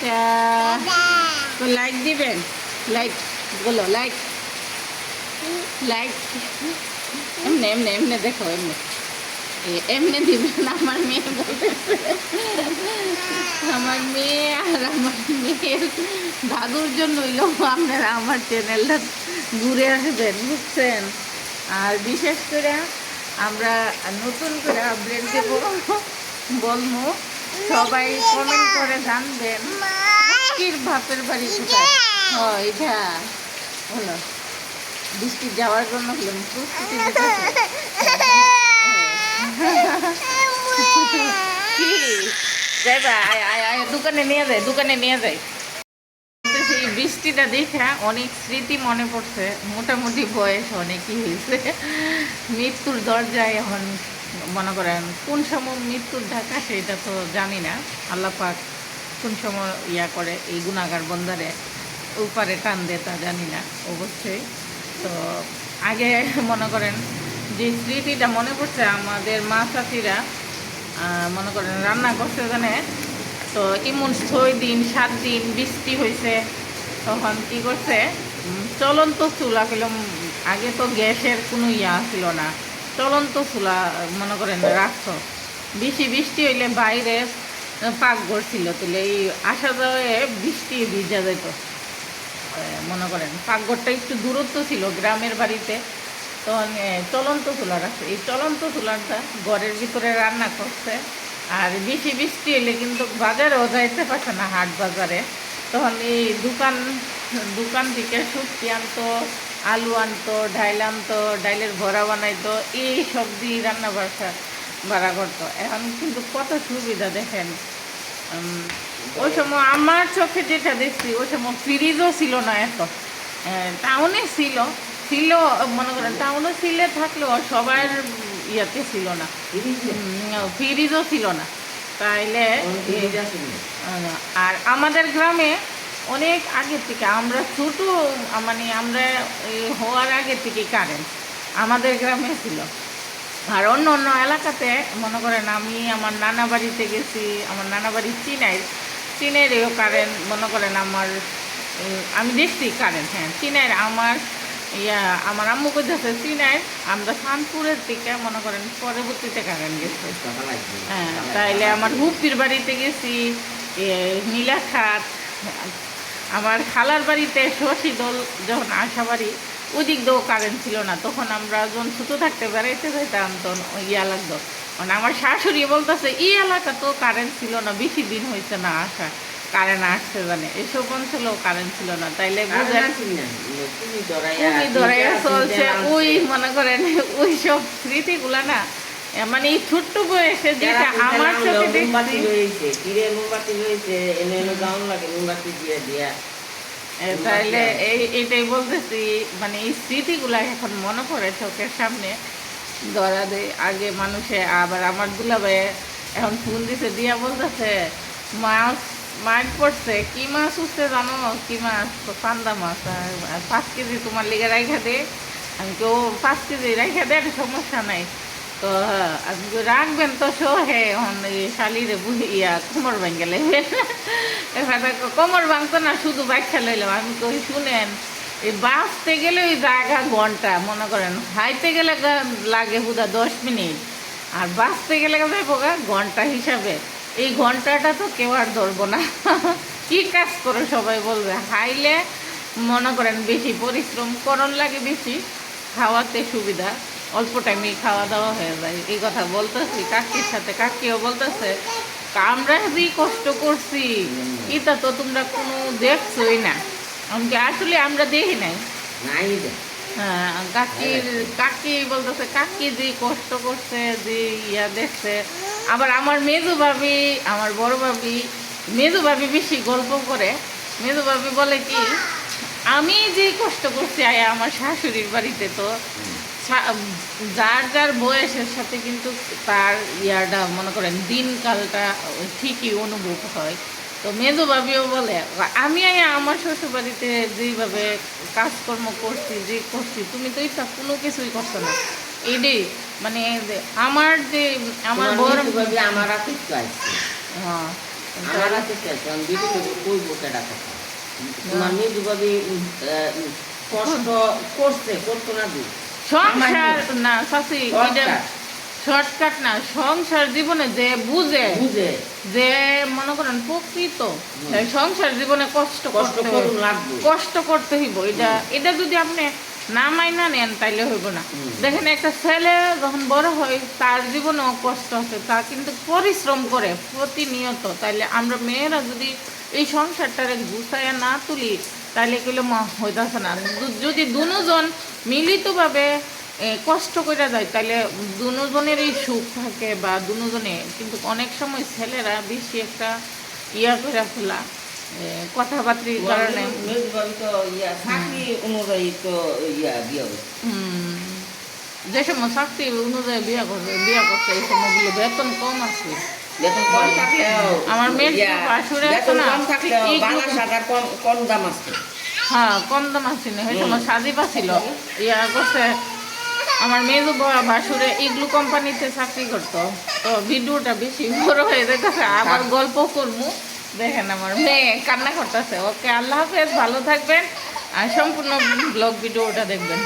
Tata. তো like দিবেন, like বলো, লাইক লাইক এমনি এমনি এমনি দেখো, এমনি এমনি দিবেন। আমার মেয়ে বলতেছে, আমার মেয়ে আর আমার মেয়ের দাদুর জন্য হইলো আপনারা আমার চ্যানেলটা ঘুরে আসবেন, বুঝছেন। আর বিশেষ করে আমরা নতুন করে আপডেট দেব, বলবো সবাই কমেন্ট করে জানবেন কির বাপের বাড়ি কোথায়। হ্যাঁ, এটা হলো বৃষ্টি যাওয়ার জন্য হলো প্রস্তুতি নিতেছে। কি যাইবা? দোকানে নিয়ে যায়, দোকানে নিয়ে যায়। এই বৃষ্টিটা দেখে অনেক স্মৃতি মনে পড়ছে। মোটামুটি বয়স অনেকই হয়েছে, মৃত্যুর দরজায় এখন মনে করেন কোন সময় মৃত্যুর ঢাকা সেটা তো জানি না। আল্লাহ পাক কোন সময় ইয়া করে এই গুণাগার বন্দারে উপরে টান দেয় তা জানি না অবশ্যই। তো আগে মনে করেন যে স্মৃতিটা মনে পড়ছে, আমাদের মা চাচিরা মনে করেন রান্না করছে জানে। তো এমন 6 দিন 7 দিন বৃষ্টি হয়েছে, তখন কি করছে চলন্ত চুলা পেলাম। আগে তো গ্যাসের কোনো ইয়া ছিল না, চলন্ত চুলা মনে করেন রাখতো। বেশি বৃষ্টি হইলে বাইরে পাকঘর ছিল, তাহলে এই আসা যাওয়ায় বৃষ্টি ভিজা যেত। মনে করেন পাকঘরটা একটু দূরত্ব ছিল গ্রামের বাড়িতে, তখন চলন্ত চুলা রাখছে। এই চলন্ত চুলাটা ঘরের ভিতরে রান্না করছে। আর বেশি বৃষ্টি এলে কিন্তু বাজারেও যাইতে পারছে না, হাট বাজারে। তখন এই দোকান থেকে শুটকি আনতো, আলু আনতো, ডাইল আনতো, ডাইলের ভরা বানাইতো, এই সব দিয়ে রান্না বাড়া করতো। এখন কিন্তু কত সুবিধা দেখেন। ওই সময় আমার চোখে যেটা দেখছি, ওই সময় ফ্রিজও ছিল না এত। টাউনে ছিল ছিল মনে করেন টাউনে ছিলে থাকলেও সবার ইয়াতে ছিল না, ফ্রিজও ছিল না। তাইলে আর আমাদের গ্রামে অনেক আগে থেকে, আমরা ছোট মানে আমরা হওয়ার আগে থেকে কারেন্ট আমাদের গ্রামে ছিল। আর অন্য অন্য এলাকাতে মনে করেন আমি আমার নানা বাড়িতে গেছি, আমার নানা বাড়ি চীনেরও কারেন্ট মনে করেন আমার আমি দেখছি কারেন্ট। হ্যাঁ, চীনের আমার আম্মু কোথাছে চীনের, আমরা শানপুরের থেকে মনে করেন পরবর্তীতে কারেন্ট গেছে। হ্যাঁ, তাইলে আমার হুপির বাড়িতে গেছি, নীলাখাত, আমার খালার বাড়িতে শশীদল যখন আশা বাড়ি, ওই দিক দিয়েও কারেন্ট ছিল না। তখন আমরা যখন ছোটো থাকতে বেড়াইতে যাইতাম তখন ইয়া লাগতো, মানে আমার শাশুড়ি বলতেছে এই এলাকা তো কারেন্ট ছিল না, বেশি দিন হয়েছে না আসা, কারেন্ট আসছে জানে। এসব অঞ্চলেও কারেন্ট ছিল না। তাইলে ধরাইয়া চলছে। ওই মনে করেন ওই সব স্মৃতিগুলা না, মানে এই ছোট্ট বয়সে যেটা আমার চোখে দেখছি। তাইলে এইটাই বলতেছি, মানে এই স্মৃতিগুলা এখন মনে পড়ে চোখের সামনে ধরা দেয়। আগে মানুষে আবার আমার দুলাভাই এখন ফোন দিছে, দিয়া বলতেছে মাছ পড়ছে, কি মাছ উঠছে জানো? কি মাছ? পান্দা মাছ। আর 5 কেজি তোমার লিগে রাইখা দে। আমি কেউ 5 কেজি রাইখা দে, সমস্যা নাই। তো আপনি রাখবেন তো হে শালিরে বুঝিয়া কোমর ভাঙ্গে লাইবেন। এখানে কোমর ভাঙতো না, শুধু বাচ্চা লাইলাম। আমি কই শুনেন, এই বাঁচতে গেলে ওই জায়গা ঘন্টা মনে করেন, হাইতে গেলে লাগে হুদা 10 মিনিট, আর বাঁচতে গেলে পোকা ঘন্টা হিসাবে। এই ঘন্টাটা তো কেউ আর ধরবো না। কি কাজ করো সবাই বলবে। হাইলে মনে করেন বেশি পরিশ্রম করণ লাগে, বেশি খাওয়াতে সুবিধা, অল্প টাইমে খাওয়া দাওয়া হয়ে যায়। এই কথা বলতেছি কাকির সাথে, কাকিও বলতেছে আমরা যে কষ্ট করছি এটা তো তোমরা কোনো দেখছোই না। আমাকে আসলে আমরা দেখি নাই। হ্যাঁ, কাকি বলতেছে কাকি যে কষ্ট করছে, যে ইয়া দেখছে। আবার আমার মেজো ভাবি, আমার বড় ভাবি, মেজো ভাবি বেশি গল্প করে। মেজো ভাবি বলে কি, আমি যে কষ্ট করছি আয়া আমার শাশুড়ির বাড়িতে, তো যার যার বয়সের সাথে কিন্তু তার ইয়াটা মনে করেন দিনকালটা ঠিকই অনুভব হয়। তো মেজো ভাবিও বলে আমি আমার শ্বশুরবাড়িতে যেইভাবে কাজকর্ম করছি, যে করছি, তুমি তো এটা কোনো কিছুই করছো না। এটাই মানে আমার যে আমার বড় ভাবি আমার হ্যাঁ, আমার আছে কারণ বিধি কই বোকেটা কথা তোমার মেয়ে যদি কষ্ট করতো না দি সংসার না শাসি এটা শর্টকাট না, সংসার জীবনে যে বুঝে যে মনে করেন প্রকৃত সংসার জীবনে কষ্ট করতে হইব। এটা যদি আপনি না মাইনা নেন তাইলে হইব না। দেখেন একটা ছেলে যখন বড় হয় তার জীবনেও কষ্ট আছে, তা কিন্তু পরিশ্রম করে প্রতিনিয়ত। তাইলে আমরা মেয়েরা যদি এই সংসারটারে গুছাইয়া না তুলি তাইলে কিলো হইতেছে না। যদি দুজন মিলিতভাবে কষ্ট করে যায় তাহলে দুজনেরই সুখ থাকে বা দুজনে। কিন্তু অনেক সময় ছেলেরা বেশি একটা ইয়া করে ফেলা কথাবার্তির কারণে যে সময় চাকরি অনুযায়ী বিয়া করছে এই সময়গুলো বেতন কম আছে। আমার মেয়ের বাসুরে হ্যাঁ কম দাম আসছিল, ওই সময় সাজি পাচ্ছিল ইয়া করছে। আমার মেয়ে বাসুরে ইগলু কোম্পানিতে চাকরি করতো, তো ভিডিওটা বেশি বড় হয়ে যেতেছে। আবার গল্প করবো, দেখেন আমার মেয়ে কান্না করতেছে। ওকে, আল্লাহ হাফেজ, ভালো থাকবেন আর সম্পূর্ণ ব্লগ ভিডিওটা দেখবেন।